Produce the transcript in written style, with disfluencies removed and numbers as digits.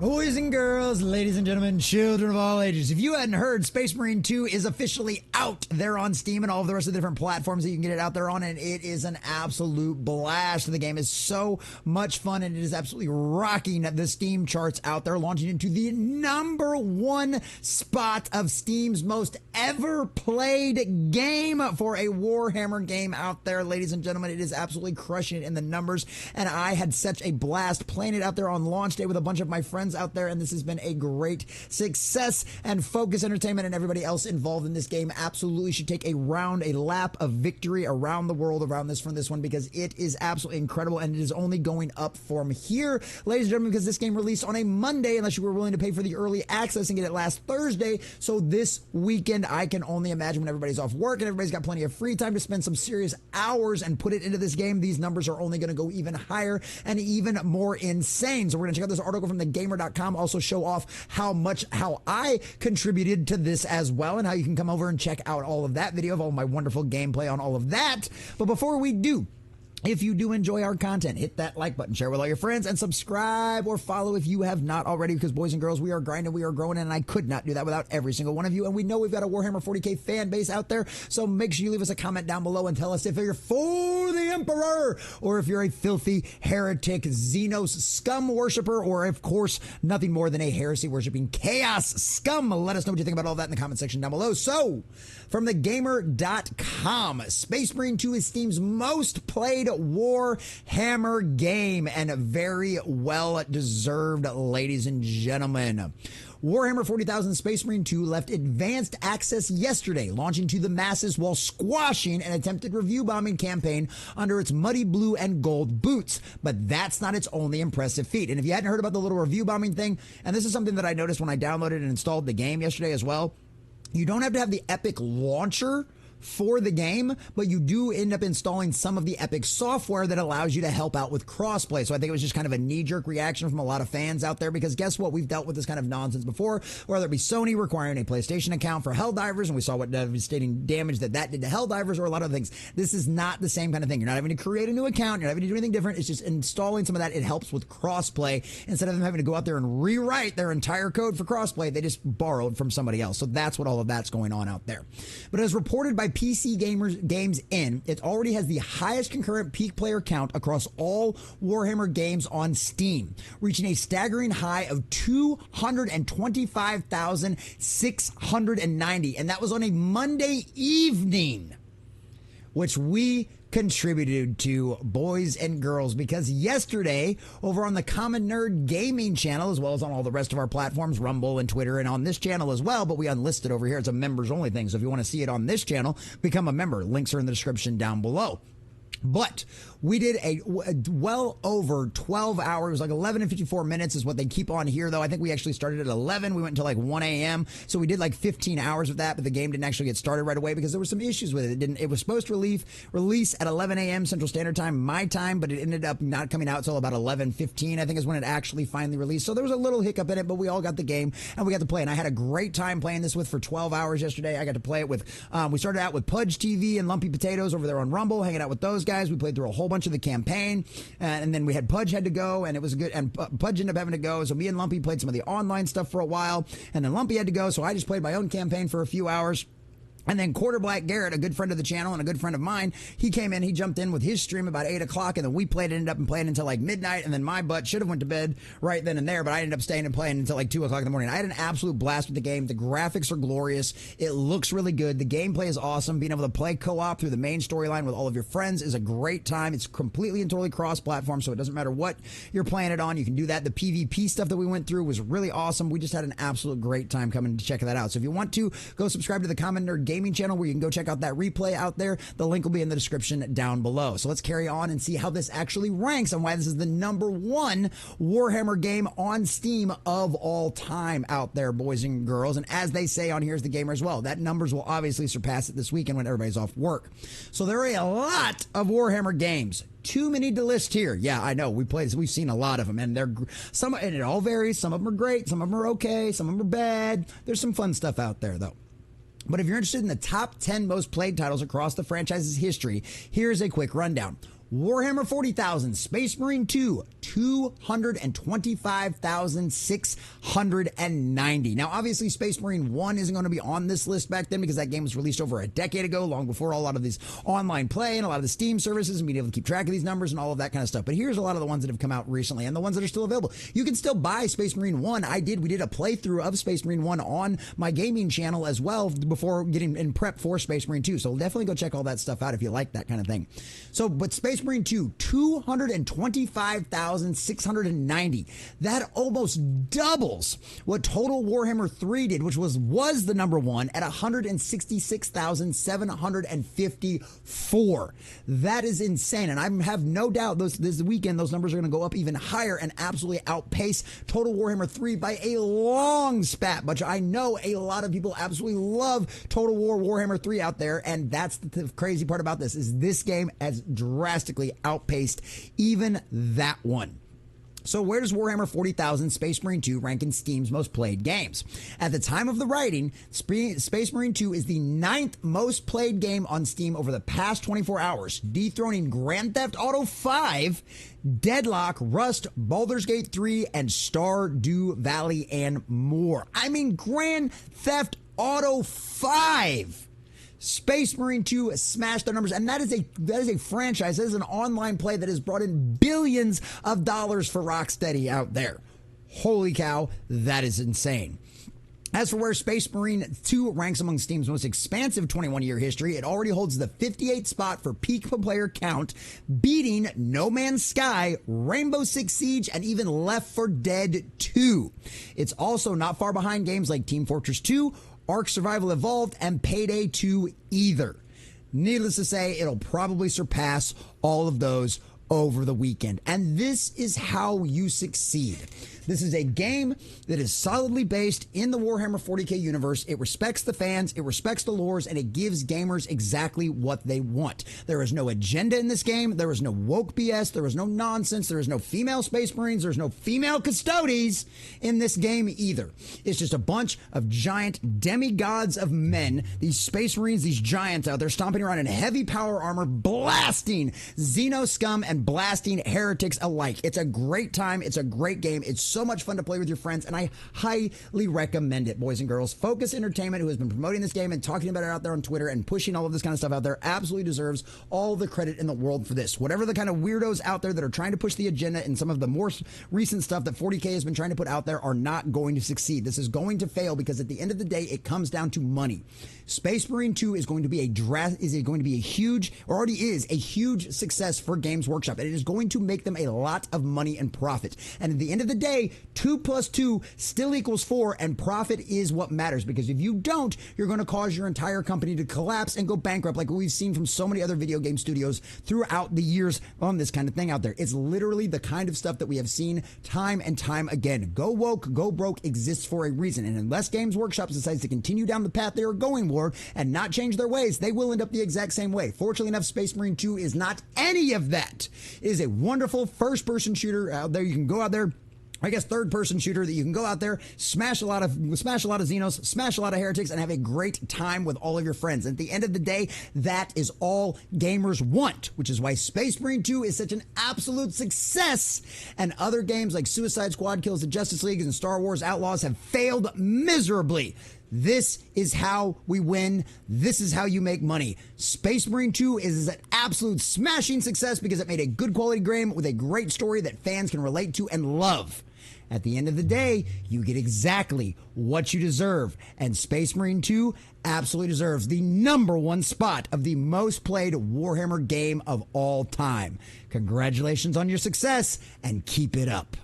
Boys and girls, ladies and gentlemen, children of all ages, if you hadn't heard, Space Marine 2 is officially out there on Steam and all of the rest of the different platforms that you can get it out there on, and it is an absolute blast. The game is so much fun, and it is absolutely rocking the Steam charts out there, launching into the #1 spot of Steam's most ever played game for a Warhammer game out there, ladies and gentlemen. It is absolutely crushing it in the numbers, and I had such a blast playing it out there on launch day with a bunch of my friends out there, and this has been a great success. And Focus Entertainment and everybody else involved in this game absolutely should take a lap of victory around the world around this from this one, because it is absolutely incredible, and it is only going up from here, ladies and gentlemen, because this game released on a Monday, unless you were willing to pay for the early access and get it last Thursday. So this weekend, I can only imagine when everybody's off work and everybody's got plenty of free time to spend some serious hours and put it into this game, these numbers are only going to go even higher and even more insane. So we're going to check out this article from thegamer.com, also show off how I contributed to this as well, and how you can come over and check out all of that video of all my wonderful gameplay on all of that. But before we do, if you do enjoy our content, hit that like button, share with all your friends, and subscribe or follow if you have not already, because boys and girls, we are grinding, we are growing, and I could not do that without every single one of you. And we know we've got a Warhammer 40K fan base out there, so make sure you leave us a comment down below and tell us if you're for the Emperor, or if you're a filthy heretic Xenos scum worshiper, or of course, nothing more than a heresy worshipping chaos scum. Let us know what you think about all that in the comment section down below. So, from thegamer.com, Space Marine 2 is Steam's most played Warhammer game, and very well deserved, ladies and gentlemen. Warhammer 40,000 Space Marine 2 left advanced access yesterday, launching to the masses while squashing an attempted review bombing campaign under its muddy blue and gold boots. But that's not its only impressive feat. And if you hadn't heard about the little review bombing thing, and this is something that I noticed when I downloaded and installed the game yesterday as well, you don't have to have the Epic launcher for the game, but you do end up installing some of the Epic software that allows you to help out with crossplay. So I think it was just kind of a knee-jerk reaction from a lot of fans out there, because guess what? We've dealt with this kind of nonsense before, whether it be Sony requiring a PlayStation account for Helldivers, and we saw what devastating damage that did to Helldivers, or a lot of things. This is not the same kind of thing. You're not having to create a new account. You're not having to do anything different. It's just installing some of that. It helps with crossplay. Instead of them having to go out there and rewrite their entire code for crossplay, they just borrowed from somebody else. So that's what all of that's going on out there. But as reported by PC Games In, it already has the highest concurrent peak player count across all Warhammer games on Steam, reaching a staggering high of 225,690, and that was on a Monday evening, which we contributed to, boys and girls, because yesterday over on the Common Nerd Gaming channel, as well as on all the rest of our platforms, Rumble and Twitter, and on this channel as well, but we unlisted over here. It's a members only thing, so if you want to see it on this channel, become a member. Links are in the description down below. But we did a well over 12 hours, like 11 and 54 minutes is what they keep on here, though. I think we actually started at 11. We went until like 1 a.m. So we did like 15 hours of that, but the game didn't actually get started right away because there were some issues with it. It was supposed to release at 11 a.m. Central Standard Time, my time, but it ended up not coming out until about 11:15, I think is when it actually finally released. So there was a little hiccup in it, but we all got the game and we got to play. And I had a great time playing this for 12 hours yesterday. I got to play it with, we started out with Pudge TV and Lumpy Potatoes over there on Rumble, hanging out with those guys. We played through a whole bunch of the campaign, and then we had Pudge had to go, and it was good, and Pudge ended up having to go, so me and Lumpy played some of the online stuff for a while, and then Lumpy had to go, so I just played my own campaign for a few hours. And then Quarter Black Garrett, a good friend of the channel and a good friend of mine, he came in, he jumped in with his stream about 8 o'clock, and then we ended up playing until like midnight, and then my butt should have went to bed right then and there, but I ended up staying and playing until like 2 o'clock in the morning. I had an absolute blast with the game. The graphics are glorious. It looks really good. The gameplay is awesome. Being able to play co-op through the main storyline with all of your friends is a great time. It's completely and totally cross-platform, so it doesn't matter what you're playing it on. You can do that. The PvP stuff that we went through was really awesome. We just had an absolute great time coming to check that out. So if you want to, go subscribe to the Common Nerd Gaming channel, where you can go check out that replay out there. The link will be in the description down below. So let's carry on and see how this actually ranks and why this is the #1 Warhammer game on Steam of all time out there, boys and girls. And as they say on Here's the Gamer as well, that numbers will obviously surpass it this weekend when everybody's off work. So there are a lot of Warhammer games. Too many to list here. Yeah, I know. We've seen a lot of them, and and it all varies. Some of them are great, some of them are okay, some of them are bad. There's some fun stuff out there though. But if you're interested in the top 10 most played titles across the franchise's history, here's a quick rundown. Warhammer 40,000, Space Marine 2, 225,690. Now, obviously, Space Marine 1 isn't going to be on this list back then because that game was released over a decade ago, long before a lot of these online play and a lot of the Steam services and being able to keep track of these numbers and all of that kind of stuff. But here's a lot of the ones that have come out recently and the ones that are still available. You can still buy Space Marine 1. We did a playthrough of Space Marine 1 on my gaming channel as well before getting in prep for Space Marine 2. So definitely go check all that stuff out if you like that kind of thing. So, but Space Marine 2, 225,690. That almost doubles what Total Warhammer 3 did, which was the number one at 166,754. That is insane. And I have no doubt this weekend those numbers are going to go up even higher and absolutely outpace Total Warhammer 3 by a long spat. But I know a lot of people absolutely love Total Warhammer 3 out there, and that's the crazy part about this, is this game has drastically outpaced even that one. So where does Warhammer 40,000 Space Marine 2 rank in Steam's most played games? At the time of the writing, Space Marine 2 is the 9th most played game on Steam over the past 24 hours, dethroning Grand Theft Auto 5, Deadlock, Rust, Baldur's Gate 3, and Stardew Valley, and more. I mean, Grand Theft Auto 5! Space Marine 2 smashed their numbers, and that is a franchise. That is an online play that has brought in billions of dollars for Rocksteady out there. Holy cow, that is insane. As for where Space Marine 2 ranks among Steam's most expansive 21-year history, it already holds the 58th spot for peak player count, beating No Man's Sky, Rainbow Six Siege, and even Left 4 Dead 2. It's also not far behind games like Team Fortress 2, Ark Survival Evolved, and Payday 2 either. Needless to say, it'll probably surpass all of those over the weekend. And this is how you succeed. This is a game that is solidly based in the Warhammer 40k universe. It respects the fans, it respects the lores, and it gives gamers exactly what they want. There is no agenda in this game. There is no woke BS. There is no nonsense. There is no female Space Marines. There's no female custodies in this game either. It's just a bunch of giant demigods of men, these Space Marines, these giants out there stomping around in heavy power armor, blasting Xeno scum and blasting heretics alike. It's a great time. It's a great game. It's so much fun to play with your friends, and I highly recommend it, boys and girls. Focus Entertainment, who has been promoting this game and talking about it out there on Twitter and pushing all of this kind of stuff out there, absolutely deserves all the credit in the world for this. Whatever the kind of weirdos out there that are trying to push the agenda and some of the more recent stuff that 40k has been trying to put out there are not going to succeed. This is going to fail because at the end of the day, it comes down to money. Space Marine 2 is going to be a huge, or already is a huge success for Games Workshop, and it is going to make them a lot of money and profit. And at the end of the day, 2 plus 2 still equals 4, and profit is what matters, because if you don't, you're going to cause your entire company to collapse and go bankrupt, like we've seen from so many other video game studios throughout the years on this kind of thing out there. It's literally the kind of stuff that we have seen time and time again. Go woke, go broke exists for a reason, and unless Games Workshop decides to continue down the path they are going and not change their ways, they will end up the exact same way. Fortunately enough, Space Marine 2 is not any of that. It is a wonderful first-person shooter out there. You can go out there, I guess third-person shooter that you can go out there, smash a lot of Xenos, smash a lot of heretics, and have a great time with all of your friends. And at the end of the day, that is all gamers want, which is why Space Marine 2 is such an absolute success. And other games like Suicide Squad, Kills the Justice League, and Star Wars Outlaws have failed miserably. This is how we win. This is how you make money. Space Marine 2 is an absolute smashing success because it made a good quality game with a great story that fans can relate to and love. At the end of the day, you get exactly what you deserve. And Space Marine 2 absolutely deserves the #1 spot of the most played Warhammer game of all time. Congratulations on your success, and keep it up.